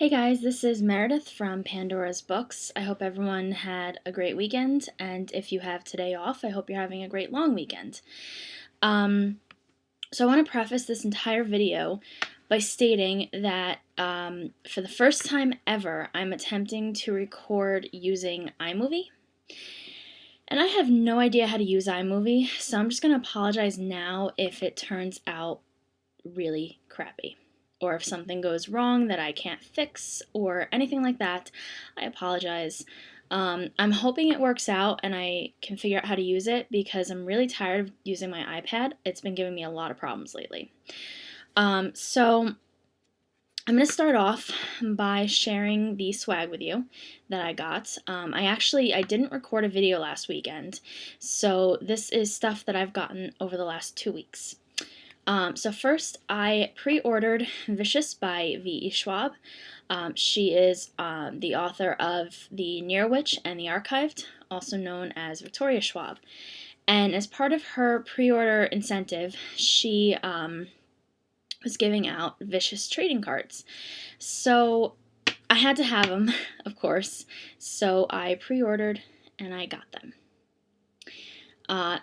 Hey guys, this is Meredith from Pandora's Books. I hope everyone had a great weekend, and if you have today off, I hope you're having a great long weekend. So I want to preface this entire video by stating that for the first time ever, I'm attempting to record using iMovie. And I have no idea how to use iMovie, so I'm just going to apologize now if it turns out really crappy, or if something goes wrong that I can't fix or anything like that. I apologize. I'm hoping it works out and I can figure out how to use it because I'm really tired of using my iPad. It's been giving me a lot of problems lately. So I'm going to start off by sharing the swag with you that I got. I didn't record a video last weekend, so this is stuff that I've gotten over the last 2 weeks. So first, I pre-ordered Vicious by V.E. Schwab. She is the author of The Near Witch and The Archived, also known as Victoria Schwab. And as part of her pre-order incentive, she was giving out Vicious trading cards. So I had to have them, of course, so I pre-ordered and I got them.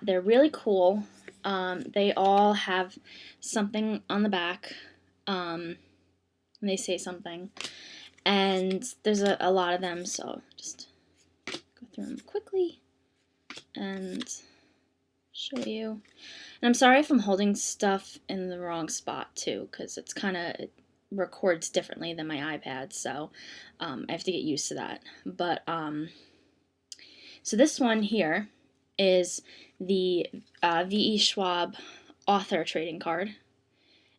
They're really cool. They all have something on the back. They say something. And there's a lot of them, so just go through them quickly and show you. And I'm sorry if I'm holding stuff in the wrong spot, too, because it records differently than my iPad, so I have to get used to that. But, so this one here is the V.E. Schwab author trading card.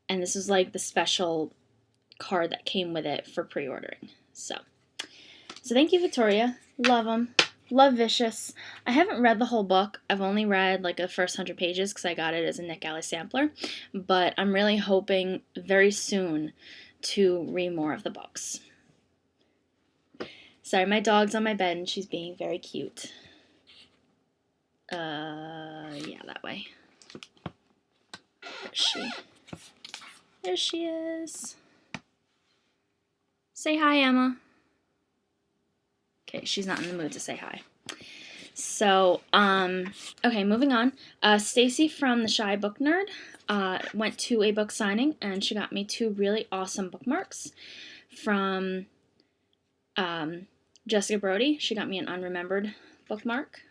And this is like the special card that came with it for pre-ordering. So thank you, Victoria. Love them. Love Vicious. I haven't read the whole book. I've only read like the first 100 pages because I got it as a Nick Alley sampler. But I'm really hoping very soon to read more of the books. Sorry, my dog's on my bed and she's being very cute. Yeah, that way. Where is she? There she is. Say hi, Emma. Okay, she's not in the mood to say hi. So, okay, moving on. Stacy from the Shy Book Nerd went to a book signing, and she got me 2 really awesome bookmarks from Jessica Brody. She got me an unremembered bookmark.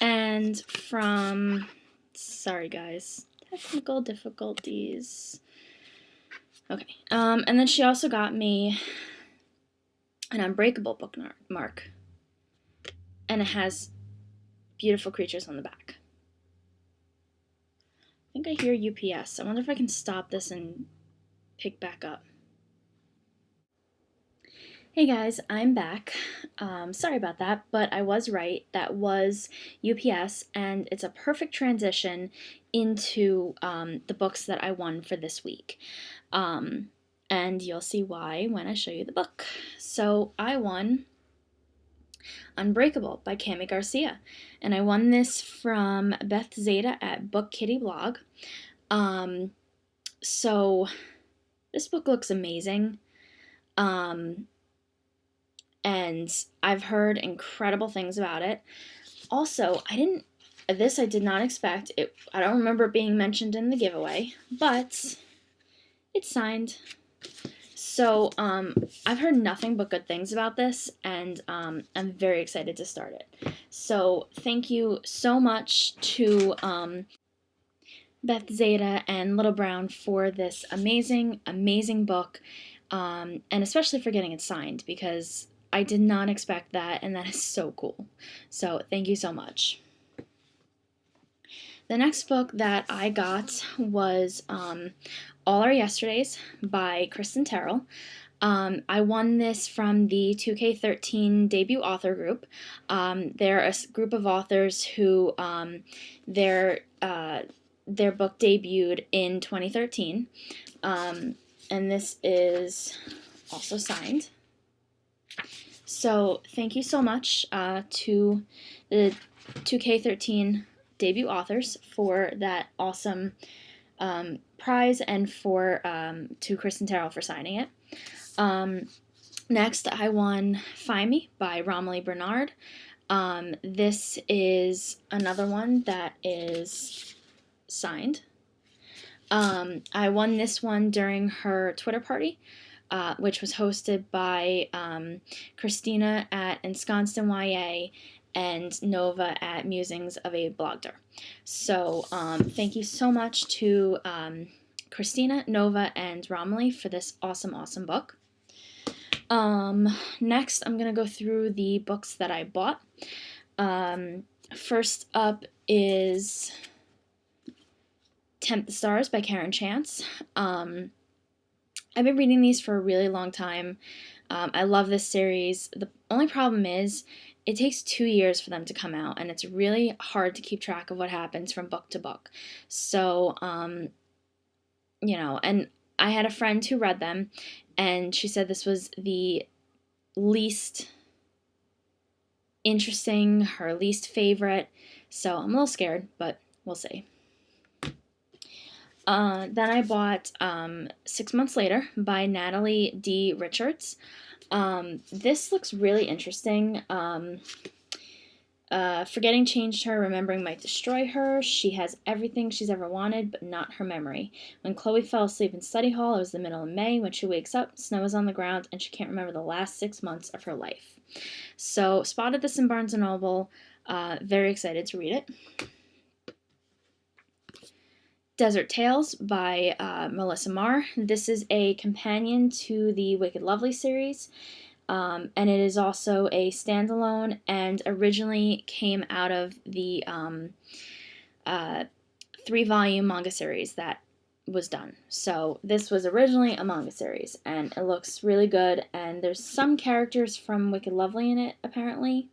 And from, sorry guys, technical difficulties. Okay, and then she also got me an Unbreakable bookmark. And it has beautiful creatures on the back. I think I hear UPS. I wonder if I can stop this and pick back up. Hey guys, I'm back. Sorry about that, but I was right. That was UPS, and it's a perfect transition into the books that I won for this week. And you'll see why when I show you the book. So I won Unbreakable by Cami Garcia, and I won this from Beth Zeta at Book Kitty Blog. So this book looks amazing. And I've heard incredible things about it. Also, I did not expect it. I don't remember it being mentioned in the giveaway, but it's signed. So, I've heard nothing but good things about this, and I'm very excited to start it. So, thank you so much to Beth Zeta and Little Brown for this amazing, amazing book, and especially for getting it signed, because I did not expect that, and that is so cool. So, thank you so much. The next book that I got was All Our Yesterdays by Kristen Terrell. I won this from the 2K13 debut author group. They're a group of authors who their book debuted in 2013. And this is also signed. So thank you so much to the 2K13 debut authors for that awesome prize, and to Kristen Terrell for signing it. Next, I won Find Me by Romilly Bernard. This is another one that is signed. I won this one during her Twitter party, which was hosted by Christina at Ensconced in YA and Nova at Musings of a Blogger. So thank you so much to Christina, Nova, and Romilly for this awesome, awesome book. Next, I'm going to go through the books that I bought. First up is Tempt the Stars by Karen Chance. I've been reading these for a really long time. I love this series. The only problem is it takes 2 years for them to come out, and it's really hard to keep track of what happens from book to book. So, and I had a friend who read them, and she said this was the least interesting, her least favorite. So I'm a little scared, but we'll see. Then I bought 6 Months Later by Natalie D. Richards. This looks really interesting. Forgetting changed her, remembering might destroy her. She has everything she's ever wanted, but not her memory. When Chloe fell asleep in study hall, it was the middle of May. When she wakes up, snow is on the ground, and she can't remember the last 6 months of her life. So, spotted this in Barnes & Noble. Very excited to read it. Desert Tales by Melissa Marr. This is a companion to the Wicked Lovely series. And it is also a standalone, and originally came out of the 3-volume manga series that was done. So this was originally a manga series, and it looks really good, and there's some characters from Wicked Lovely in it, apparently.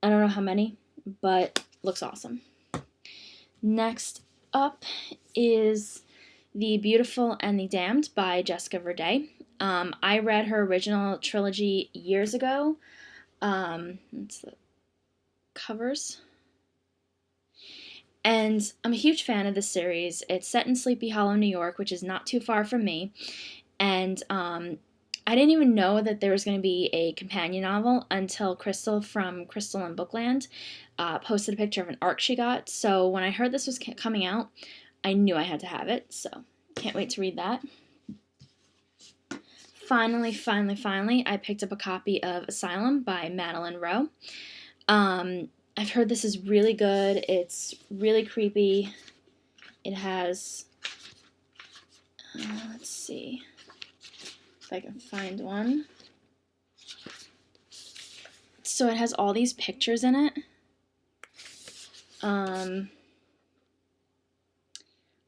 I don't know how many, but looks awesome. Next up is The Beautiful and the Damned by Jessica Verde. I read her original trilogy years ago. It's the covers. And I'm a huge fan of this series. It's set in Sleepy Hollow, New York, which is not too far from me. And I didn't even know that there was going to be a companion novel until Crystal from Crystal and Bookland posted a picture of an ARC she got. So when I heard this was coming out, I knew I had to have it. So can't wait to read that. Finally, I picked up a copy of Asylum by Madeline Rowe. I've heard this is really good. It's really creepy. It has, let's see if I can find one. So it has all these pictures in it.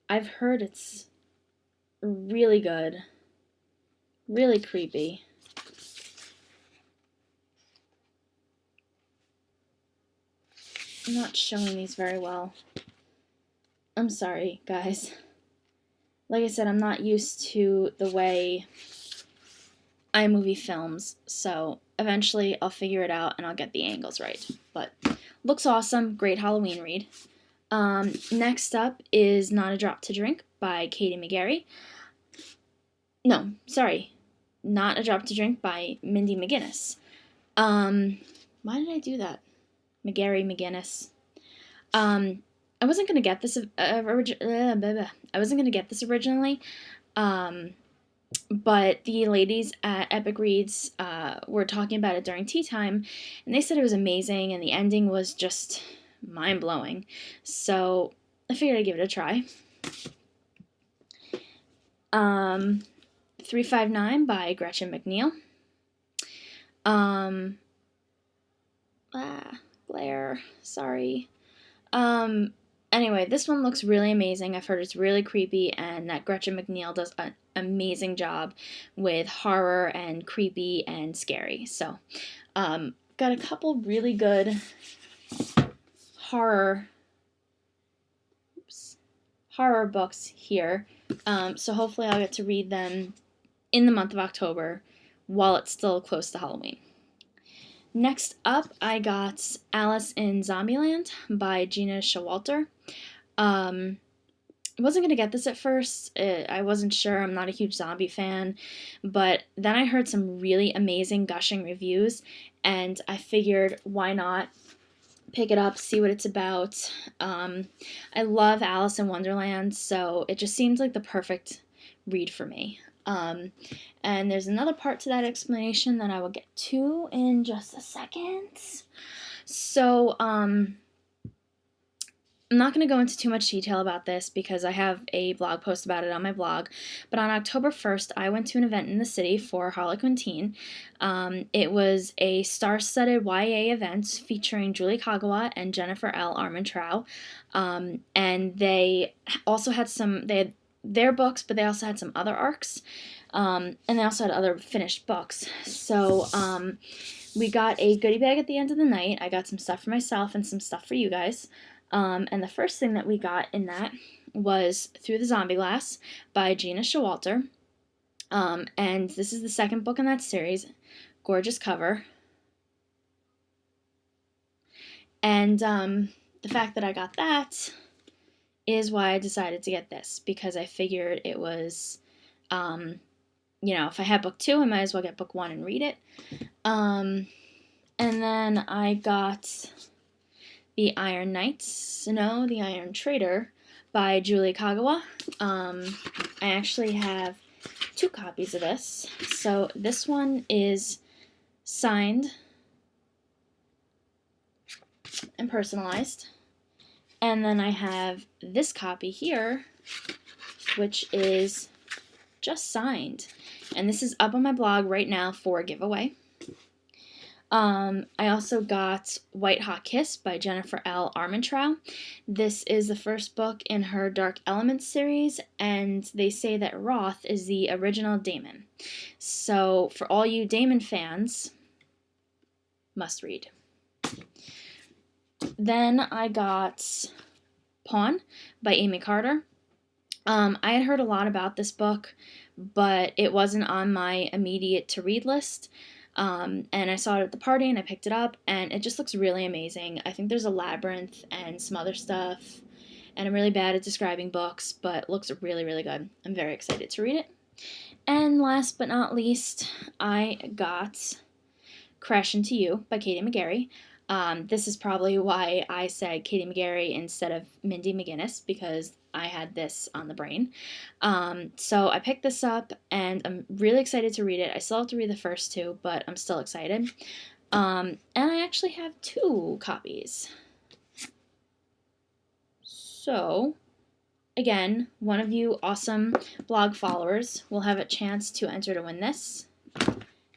I've heard it's really good. Really creepy. I'm not showing these very well. I'm sorry, guys. Like I said, I'm not used to the way iMovie films, so eventually I'll figure it out and I'll get the angles right. But looks awesome. Great Halloween read. Next up is Not a Drop to Drink by Katie McGarry. No, sorry. Not a Drop to Drink by Mindy McGinnis. Why did I do that? McGinnis. I wasn't gonna get this. I wasn't gonna get this originally, but the ladies at Epic Reads were talking about it during tea time, and they said it was amazing, and the ending was just mind blowing. So I figured I'd give it a try. 359 by Gretchen McNeil. Blair, sorry. Anyway, this one looks really amazing. I've heard it's really creepy, and that Gretchen McNeil does an amazing job with horror and creepy and scary. So, got a couple really good horror books here. So hopefully I'll get to read them in the month of October while it's still close to Halloween. Next up, I got Alice in Zombieland by Gina Showalter. I wasn't going to get this at first. I wasn't sure. I'm not a huge zombie fan. But then I heard some really amazing gushing reviews, and I figured, why not pick it up, see what it's about. I love Alice in Wonderland, so it just seemed like the perfect read for me. And there's another part to that explanation that I will get to in just a second. So, I'm not going to go into too much detail about this because I have a blog post about it on my blog, but on October 1st, I went to an event in the city for Harlequin Teen. It was a star-studded YA event featuring Julie Kagawa and Jennifer L. Armentrout, and they also had their books, but they also had some other arcs, and they also had other finished books. So we got a goodie bag at the end of the night. I got some stuff for myself and some stuff for you guys. And the first thing that we got in that was Through the Zombie Glass by Gina Showalter. And this is the second book in that series. Gorgeous cover. And the fact that I got that is why I decided to get this, because I figured it was, if I had book 2, I might as well get book 1 and read it. And then I got The Iron Trader by Julie Kagawa. I actually have 2 copies of this. So this one is signed and personalized. And then I have this copy here, which is just signed. And this is up on my blog right now for a giveaway. I also got White Hot Kiss by Jennifer L. Armentrout. This is the first book in her Dark Elements series, and they say that Roth is the original Damon. So for all you Damon fans, must read. Then I got Pawn by Amy Carter. I had heard a lot about this book, but it wasn't on my immediate to-read list. And I saw it at the party and I picked it up, and it just looks really amazing. I think there's a labyrinth and some other stuff, and I'm really bad at describing books, but it looks really, really good. I'm very excited to read it. And last but not least, I got Crash Into You by Katie McGarry. This is probably why I said Katie McGarry instead of Mindy McGinnis, because I had this on the brain. So I picked this up, and I'm really excited to read it. I still have to read the first 2, but I'm still excited. And I actually have 2 copies. So, again, one of you awesome blog followers will have a chance to enter to win this,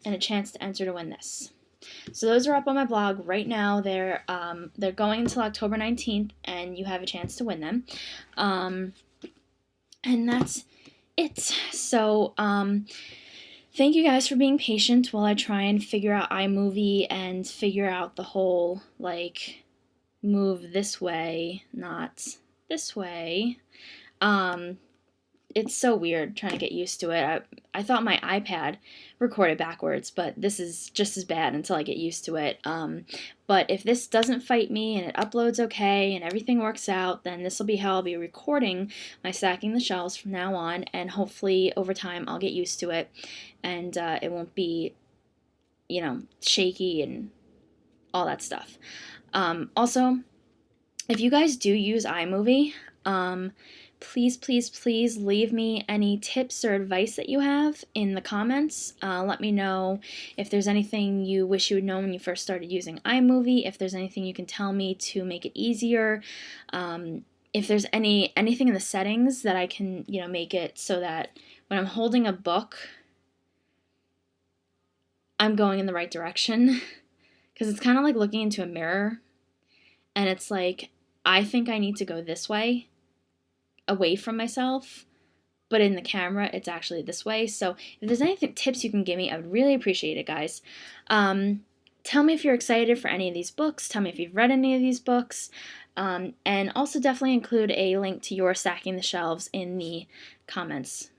and a chance to enter to win this. So those are up on my blog right now. They're going until October 19th, and you have a chance to win them. And that's it. So thank you guys for being patient while I try and figure out iMovie and figure out the whole, move this way, not this way. It's so weird trying to get used to it. I thought my iPad recorded backwards, but this is just as bad until I get used to it. But if this doesn't fight me and it uploads okay and everything works out, then this will be how I'll be recording my Stacking the Shelves from now on, and hopefully over time I'll get used to it, and it won't be, shaky and all that stuff. Also, if you guys do use iMovie, please, please, please leave me any tips or advice that you have in the comments. Let me know if there's anything you wish you would know when you first started using iMovie, if there's anything you can tell me to make it easier, if there's anything in the settings that I can, make it so that when I'm holding a book, I'm going in the right direction. Because it's kind of like looking into a mirror, and it's like, I think I need to go this way, away from myself, but in the camera it's actually this way. So if there's any tips you can give me, I would really appreciate it, guys. Tell me if you're excited for any of these books. Tell me if you've read any of these books, and also definitely include a link to your Stacking the Shelves in the comments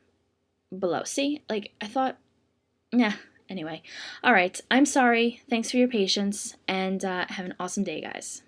below. See, I thought, anyway. All right, I'm sorry. Thanks for your patience, and have an awesome day, guys.